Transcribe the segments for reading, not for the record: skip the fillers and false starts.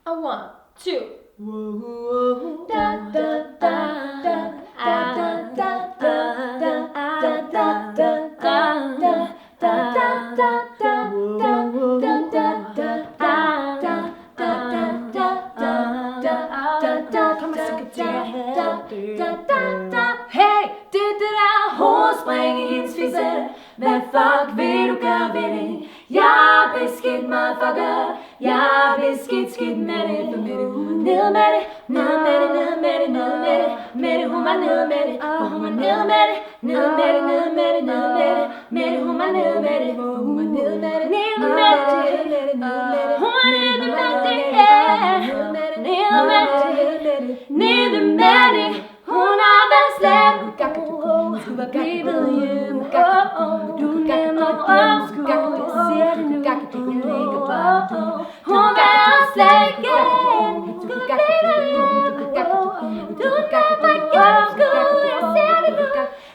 A 1, 2. Whoa, da da da da da da da da da da da Hey, det der hovedspring i hendes fisse. Hvad fuck vil du gøre ved det? Jeg er beskidt, motherfucker. Jeg er beskidt, skidt med det. For med det, hun var ned med det. Ned med det, ned med det, ned med det. Med det, hun var ned med det. For hun var ned med det. Ned med det, ned med det, ned med det. Med det, hun var ned med det. For hun var ned med det. Ned med det, ned med det. Hun var ned med det, ned med det. Ned med det. Hun har været slem. Du var blevet hjemme. Du nemmer omskud. Jeg ser det nu. Du ligger bare. Hun var slet igen. Du ligger nu. Du nemmer omskud. Jeg ser det nu.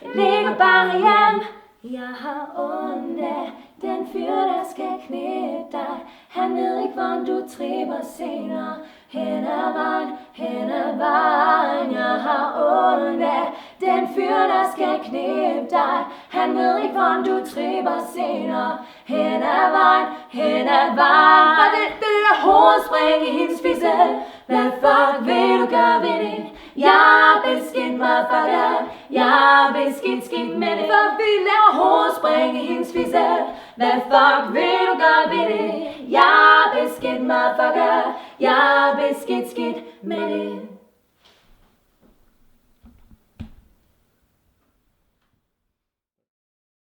Jeg ligger bare hjem. Jeg har ondt af den fyr, der skal knippe dig. Han ved ikke, hvordan du tripper senere. Hen ad vejen, hen ad vejen. Jeg har ondt af den fyr, der skal knippe dig. Han ved ikke, hvordan du tripper senere. Hen ad vejen, hen ad vejen. For det der hovedspring i hendes fisse. Hvad fuck vil du gøre ved det? Jeg er beskidt, motherfucker. Jeg er beskidt, skidt med det. For vi laver hovedspring i hendes fisse. Hvad fuck vil du gøre ved det? Jeg er beskidt, motherfucker. Jeg er beskidt, skidt med det.